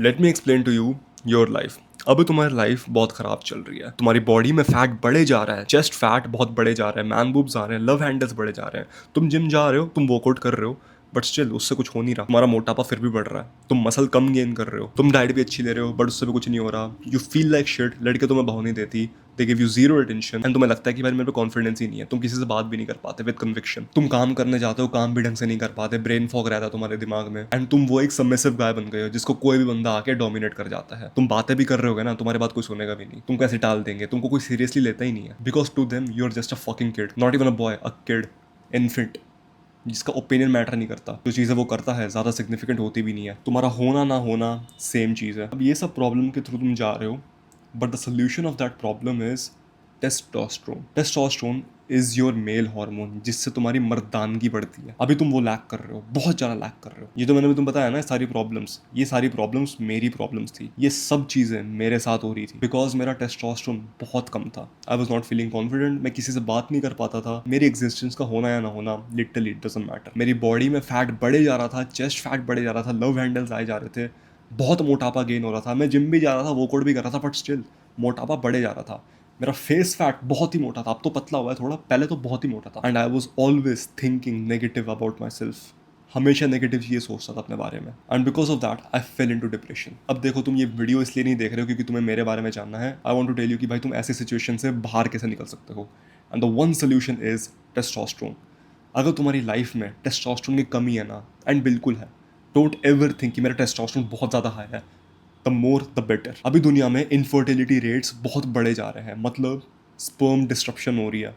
Late me explain to you your life. अब तुम्हारी life बहुत खराब चल रही है, तुम्हारी बॉडी में फैट बढ़े जा रहा है, चेस्ट फैट बहुत बढ़े जा रहे हैं, मैन बूब्स आ रहे हैं, लव हैंडल्स बढ़े जा रहे हैं। तुम जिम जा रहे हो, तुम वर्कआउट कर रहे हो, बट स्टिल उससे कुछ हो नहीं रहा। तुम्हारा मोटापा फिर भी बढ़ रहा है, तुम मसल कम गेन कर रहे हो, तुम डाइट भी अच्छी ले रहे हो, बट उससे भी कुछ नहीं हो रहा। यू फील लाइक शिट, लड़के तुम्हें भाव नहीं देती, they give you zero attention, and तुम्हें लगता है कि भाई मेरे पे कॉन्फिडेंस ही नहीं है। तुम किसी से बात भी नहीं कर पाते विद कन्विक्शन। तुम काम करने जाते हो, काम भी ढंग से नहीं कर पाते, ब्रेन फॉग रहता है तुम्हारे दिमाग में, एंड तुम वो एक सबमिसिव गाय बन गए हो जिसको कोई भी बंदा आके डोमिनेट कर जाता है। तुम बातें भी कर रहे होगे ना, तुम्हारी बात कोई सुनेगा भी नहीं, तुम कैसे टाल देंगे, तुमको कोई सीरियसली लेता ही नहीं है। Because to them you are just a fucking kid, not even a boy, a kid, infant, जिसका ओपिनियन मैटर नहीं करता। जो चीज़ें वो करता है ज़्यादा सिग्निफिकेंट होती भी नहीं है। तुम्हारा होना ना होना सेम चीज़ है। अब ये सब प्रॉब्लम के थ्रू तुम जा रहे हो, but the solution of that problem is testosterone. Testosterone is your male hormone, जिससे तुम्हारी मर्दानगी बढ़ती है। अभी तुम वो लैक कर रहे हो, बहुत ज़्यादा लैक कर रहे हो। ये तो मैंने भी तुम बताया ना, ये सारी प्रॉब्लम्स मेरी प्रॉब्लम्स थी। ये सब चीज़ें मेरे साथ हो रही थी बिकॉज मेरा टेस्टोस्टेरोन बहुत कम था। I was not feeling confident, मैं किसी से बात नहीं कर पाता था। मेरी एग्जिस्टेंस का होना या ना होना लिटरली इट डजंट मैटर। मेरी बॉडी में फैट बढ़े जा रहा था, चेस्ट फैट बढ़े जा रहा था, लव हैंडल्स आए जा रहे थे, बहुत मोटापा गेन हो रहा था। मैं जिम भी जा रहा था, वर्कआउट भी कर रहा था, बट स्टिल मोटापा बढ़े जा रहा था। मेरा फेस फैट बहुत ही मोटा था, अब तो पतला हुआ है थोड़ा, पहले तो बहुत ही मोटा था। And I was always thinking negative about my self, हमेशा नेगेटिव ये सोचता था अपने बारे में, and because of that I fail into depression. अब देखो, तुम ये वीडियो इसलिए नहीं देख रहे हो क्योंकि तुम्हें मेरे बारे में जानना है। I want to tell you कि भाई तुम ऐसी सिचुएशन से बाहर कैसे निकल सकते हो, and the one solution is testosterone. अगर तुम्हारी लाइफ में टेस्टोस्टेरोन की कमी है ना, एंड बिल्कुल है, डोंट एवर थिंक कि मेरा टेस्टोस्टेरोन बहुत ज़्यादा हाई है, द मोर द बेटर। अभी दुनिया में इनफर्टिलिटी रेट्स बहुत बढ़े जा रहे हैं, मतलब स्पर्म डिस्ट्रप्शन हो रही है,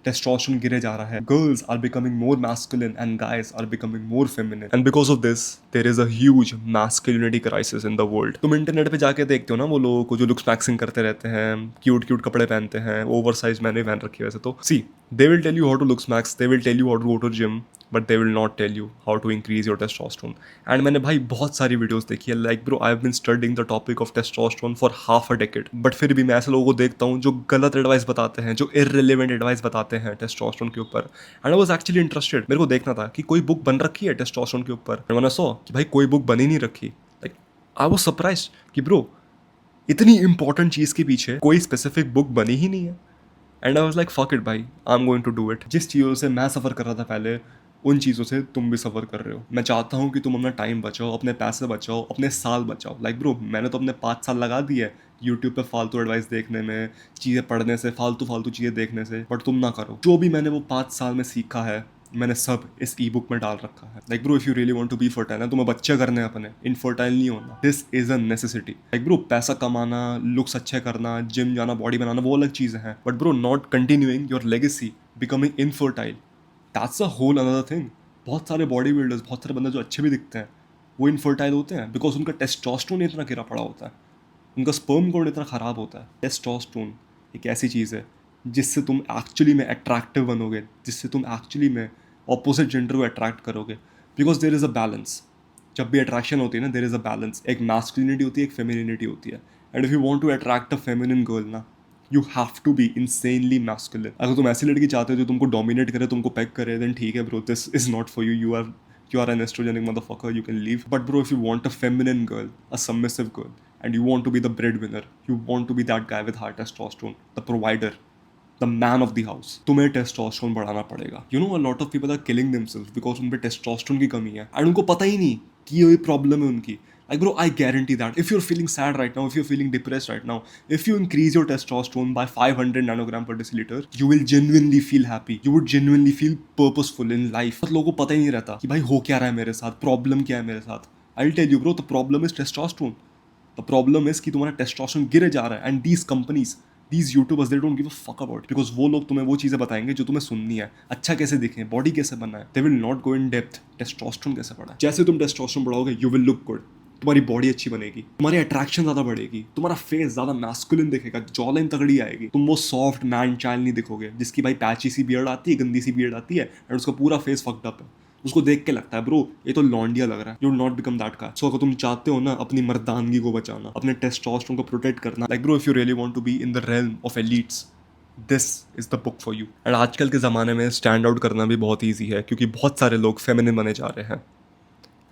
टेस्टोस्टेरोन गिरे जा रहा है, girls are becoming more masculine and guys are becoming more feminine, and because of this there is a huge masculinity crisis in the world. तुम इंटरनेट पे जाके देखते हो ना वो लोगों को जो लुक्स मैक्सिंग करते रहते हैं, क्यूट क्यूट कपड़े पहनते हैं, ओवर साइज मैंने पहन रखी है वैसे तो। See, they will tell you how to looksmax, they will tell you how to go to gym, but they will not tell you how to increase your testosterone. And मैंने भाई बहुत सारी वीडियोस देखी है, like bro I have been studying the topic of testosterone for half a decade, but फिर भी मैं ऐसे लोगों को देखता हूँ जो गलत एडवाइस बताते हैं, जो इररिलेवेंट एडवाइस बताते हैं टेस्टोस्टेरोन के ऊपर। And I was actually interested, मेरे को देखना था कि कोई बुक बन रखी है टेस्टोस्टेरोन के ऊपर। मैंने सो कि भाई कोई बुक बनी नहीं रखी। लाइक आई वाज सरप्राइज्ड कि ब्रो इतनी इंपॉर्टेंट चीज़ के पीछे कोई स्पेसिफिक बुक बनी ही नहीं है। And I was like fuck it भाई, I am going to do it. जिस चीज़ों से मैं सफ़र कर रहा था पहले, उन चीज़ों से तुम भी सफ़र कर रहे हो। मैं चाहता हूँ कि तुम अपना टाइम बचाओ, अपने पैसे बचाओ, अपने साल बचाओ। लाइक ब्रो मैंने तो अपने 5 साल लगा दिए यूट्यूब पे फालतू एडवाइस देखने में, चीज़ें पढ़ने से, फालतू फालतू चीज़ें देखने से, बट तुम ना करो। जो भी मैंने वो 5 साल में सीखा है, मैंने सब इस ई बुक में डाल रखा है। Like bro if you really want to be fertile ना, तुम्हें बच्चे करने हैं अपने, इनफर्टाइल नहीं होना। This is a necessity. Like bro पैसा कमाना, लुक्स अच्छे करना, जिम जाना, बॉडी बनाना, वो अलग चीज़ें हैं, but bro not continuing your legacy, becoming infertile, that's a whole another thing. बहुत सारे बॉडी बिल्डर्स, बहुत सारे बंदे जो अच्छे भी दिखते हैं, वो इनफर्टाइल होते हैं बिकॉज उनका टेस्टोस्टेरोन इतना गिरा पड़ा होता है, उनका स्पर्म काउंट इतना ख़राब होता है। टेस्टोस्टेरोन एक ऐसी चीज़ है जिससे तुम एक्चुअली में अट्रैक्टिव बनोगे, जिससे तुम एक्चुअली में ऑपोजिट जेंडर को अट्रैक्ट करोगे, because there is a balance. जब भी अट्रैक्शन होती है ना, देर इज़ अ बैलेंस। एक मैस्कुलिनिटी होती है, एक फेमिनिटी होती है, and if you want to attract a feminine girl ना, you have to be insanely masculine. अगर तुम ऐसी लड़की चाहते हो जो तुमको डोमिनेट करे, तुमको पैक करे, देन ठीक है bro, this is not for you. You are an estrogenic motherfucker, you can leave. But bro, if you want a feminine girl, a submissive girl, and you want to be the breadwinner, you want to be that guy with high testosterone, the provider, the man of the house, तुम्हें testosterone बढ़ाना पड़ेगा। You know, a lot of people are killing themselves because उन पे testosterone की कमी है, and उनको पता ही नहीं कि ये प्रॉब्लम है उनकी। Like bro, I guarantee that if you're feeling sad right now, if you're feeling depressed right now, if you increase your testosterone by 500 nanogram per deciliter, you will genuinely feel happy. You would genuinely feel purposeful in life. बहुत लोगों को पता ही नहीं रहता कि भाई हो क्या रहा है मेरे साथ, प्रॉब्लम क्या है मेरे साथ। I'll tell you bro, the problem is testosterone. The problem is कि तुम्हारा टेस्टोस्टेरोन गिरे जा रहा है, and these companies, these YouTubers, they don't give a fuck about it, because वो लोग तुम्हें वो चीज़ें बताएंगे जो तुम्हें सुननी है। अच्छा कैसे दिखें, बॉडी कैसे बनना है, they will not go in depth testosterone कैसे बढ़ा है। जैसे तुम टेस्टोस्टेरोन बढ़ाओगे, you will look good, तुम्हारी बॉडी अच्छी बनेगी, तुम्हारी अट्रैक्शन ज़्यादा बढ़ेगी, तुम्हारा फेस ज़्यादा मैस्कुलिन दिखेगा, जॉलाइन तगड़ी आएगी, तुम वो सॉफ्ट मैन चाइल्ड नहीं दिखोगे जिसकी भाई पैची सी बियर्ड आती है, गंदी सी बियर्ड आती है, एंड उसका पूरा फेस फक्ड अप है। उसको देख के लगता है ब्रो ये तो लॉन्डिया लग रहा है। You will not become that का। सो अगर तुम चाहते हो ना अपनी मर्दानगी को बचाना, अपने टेस्टोस्टेरोन को प्रोटेक्ट करना, like bro if you really want to be in the realm of elites, this is the book for you. And आजकल के ज़माने में स्टैंड आउट करना भी बहुत ईजी है क्योंकि बहुत सारे लोग फेमिनिन बने जा रहे हैं,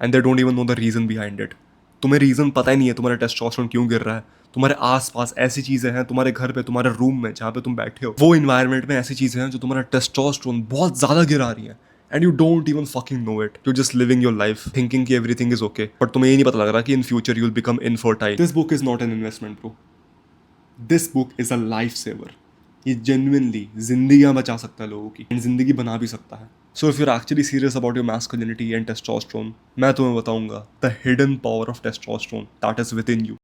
and they don't even know the reason behind it. तुम्हें रीज़न पता ही नहीं है तुम्हारा टेस्टोस्टेरोन क्यों गिर रहा है। तुम्हारे आसपास ऐसी चीज़ें हैं, तुम्हारे घर पे, तुम्हारे रूम में जहाँ पे तुम बैठे हो, वो इन्वायरमेंट में ऐसी चीज़ें हैं जो तुम्हारा टेस्टोस्टेरोन बहुत ज़्यादा गिरा रही हैं, and you don't even fucking know it. You just living your life thinking कि एवरीथिंग इज ओके, बट तुम्हें ये नहीं पता लग रहा कि in future you will become infertile. This book is not an investment bro, this book is a life saver. ये genuinely जिंदगियां बचा सकता है लोगों की, एंड जिंदगी बना भी सकता है। So if you are actually serious about your masculinity and testosterone, मैं तुम्हें बताऊंगा the hidden power of testosterone that is within you.